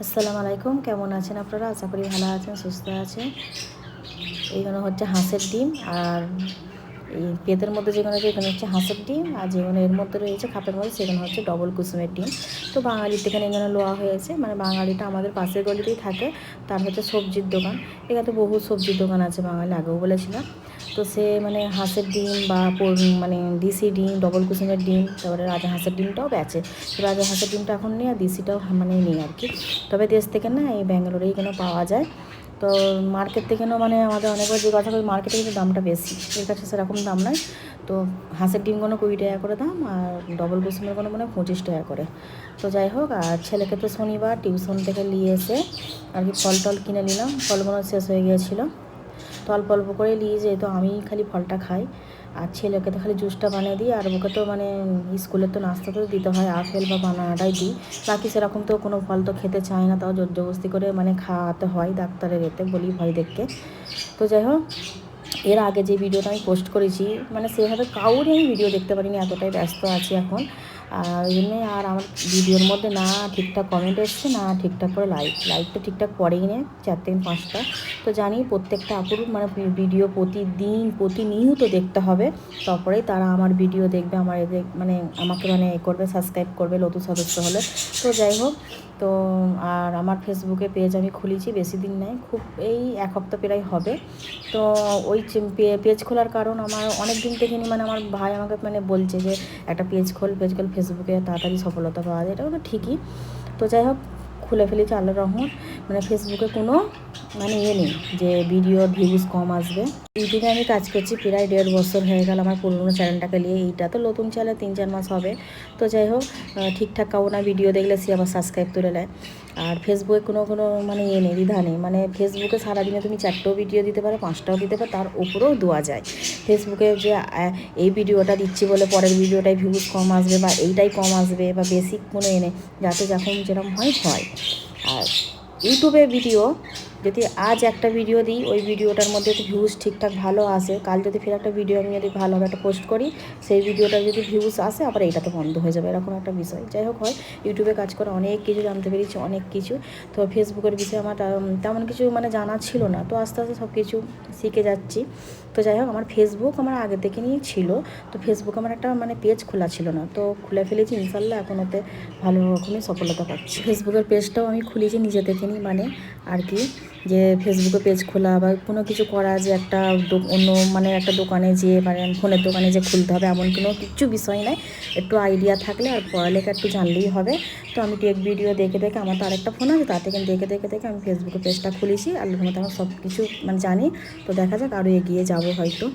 আসসালামু আলাইকুম, কেমন আছেন আপনারা? আশা করি ভালো আছেন, সুস্থ আছেন। এইগুলো হচ্ছে হাঁসের ডিম, আর এই পেটের মধ্যে যেগুলো এখানে হচ্ছে হাঁসের ডিম, আর যেগুলো এর মধ্যে রয়েছে খাপের মধ্যে সেখানে হচ্ছে ডবল কুসুমের ডিম। তো বাঙালির এখানে এখানে লোয়া হয়েছে, মানে বাঙালিটা আমাদের পাশের গলিতেই থাকে। তার হচ্ছে সবজির দোকান, এখানে তো বহু সবজির দোকান আছে বাঙালি, আগেও বলেছিলাম। তো সে মানে হাঁসের ডিম বা মানে দিশি ডিম, ডবল কুসুমের ডিম, তারপরে রাজা হাঁসের ডিমটাও বেচে। তো রাজা হাঁসের ডিমটা এখন নেই, আর দিশিটাও মানে নেই আর কি। তবে দেশ থেকে না, এই ব্যাঙ্গালোরেই কেন পাওয়া যায়। তো মার্কেট থেকেও মানে আমাদের অনেকবার জিজ্ঞাসা করি, মার্কেটে কিন্তু দামটা বেশি, এর কাছে সেরকম দাম নয়। তো হাঁসের ডিমগুলো 20 টাকা করে দাম, আর ডবল কুসুমের কোনো মানে 25 টাকা করে। তো যাই হোক, আর ছেলেকে তো শনিবার টিউশন থেকে নিয়ে এসে আর কি ফল টল কিনে নিলাম। ফলগুলো শেষ হয়ে গিয়েছিলো, তো অল্প অল্প করে নিয়ে, যেহেতু আমি খালি ফলটা খাই, আর ছেলেকে তো খালি জুসটা বানিয়ে দিই, আর ওকে তো মানে স্কুলের তো নাস্তা তো দিতে হয়, আপেল বা বানানাটাই দিই। বাকি সেরকম তো কোনো ফল তো খেতে চায় না, তাও জোর জবরদস্তি করে মানে খাওয়াতে হয়, ডাক্তারের এতে বলি ভয় দেখতে। তো যাই হোক, এর আগে যে ভিডিওটা আমি পোস্ট করেছি, মানে সেভাবে কাউরই আমি ভিডিও দেখতে পারিনি, এতটাই ব্যস্ত আছি এখন। আর ওই জন্যে আর আমার ভিডিওর মধ্যে না ঠিকঠাক কমেন্ট এসছে, না ঠিকঠাক করে লাইক তো ঠিকঠাক পড়েই না, 4 থেকে 5টা। তো জানি প্রত্যেকটা আপুর মানে ভিডিও প্রতিদিন প্রতিনিয়ত দেখতে হবে, তারপরেই তারা আমার ভিডিও দেখবে, আমার এদের মানে আমাকে মানে করবে, সাবস্ক্রাইব করবে নতুন সদস্য হলে। তো যাই হোক, তো আর আমার ফেসবুকে পেজ আমি খুলেছি বেশি দিন নেই, খুব এই 1 সপ্তাহ প্রায় হবে। তো ওই পেজ খোলার কারণ, আমার অনেক দিন থেকে মানে আমার ভাই আমাকে মানে বলছে যে একটা পেজ খোল ফেসবুকে, তাড়াতাড়ি সফলতা পাওয়া যায়। এটাও তো ঠিকই। তো যাই হোক, খুলে ফেলেছি আল্লাহর রহমত। মানে ফেসবুকে কোনো মানে নেই যে ভিডিও ভিউজ কম আসবে। ইউটিউবে আমি কাজ করছি প্রায় 1.5 বছর হয়ে গেল আমার পুরনো চ্যানেলটাকে নিয়ে। এইটা তো নতুন চ্যানেল, 3-4 মাস হবে। তো যাই হোক, ঠিকঠাক কাউ না ভিডিও দেখলে সে আবার সাবস্ক্রাইব তুলে নেয়। আর ফেসবুকে কোনো মানে নেই, দ্বিধা নেই। মানে ফেসবুকে সারাদিনে তুমি 4টেও ভিডিও দিতে পারো, 5টাও দিতে পারো, তার উপরেও দেওয়া যায়। ফেসবুকে যে এই ভিডিওটা দিচ্ছি বলে পরের ভিডিওটায় ভিউজ কম আসবে, বা এইটাই কম আসবে, বা বেসিক কোনো নেই, যাতে যখন যেরকম হয়। আর ইউটিউবে ভিডিও যদি আজ একটা ভিডিও দিই, ওই ভিডিওটার মধ্যে যদি ভিউজ ঠিকঠাক ভালো আসে, কাল যদি ফের একটা ভিডিও আমি যদি ভালোভাবে একটা পোস্ট করি, সেই ভিডিওটার যদি ভিউজ আসে, আবার এইটাতে বন্ধ হয়ে যাবে, এরকম একটা বিষয়। যাই হোক, হয় ইউটিউবে কাজ করে অনেক কিছু জানতে পেরেছি, অনেক কিছু। তো ফেসবুকের বিষয়ে আমার তেমন কিছু মানে জানা ছিল না, তো আস্তে আস্তে সব কিছু শিখে যাচ্ছি। তো যাই হোক, আমার ফেসবুক আমার আগে থেকে নিয়েই ছিল। তো ফেসবুক আমার একটা মানে পেজ খোলা ছিল না, তো খুলে ফেলেছি ইনশাল্লাহ, এখন ওতে ভালো রকমই সফলতা পাচ্ছি। ফেসবুকের পেজটাও আমি খুলেছি নিজে থেকে নিই, মানে আর কি, যে ফেসবুকে পেজ খোলা বা কোনো কিছু করা, যে একটা অন্য মানে একটা দোকানে যেয়ে মানে ফোনের দোকানে যে খুলতে হবে, এমন কোনো কিছু বিষয় নয়। একটু আইডিয়া থাকলে আর পড়ালেখা একটু জানলেই হবে। তো আমি টেক ভিডিও দেখে দেখে, আমার তো আরেকটা ফোন আছে, তার থেকে দেখে আমি ফেসবুকে পেজটা খুলেছি। আল্লাহর রহমতে আমার সব কিছু মানে জানি। তো দেখা যাক, আরও এগিয়ে যাবো হয়তো।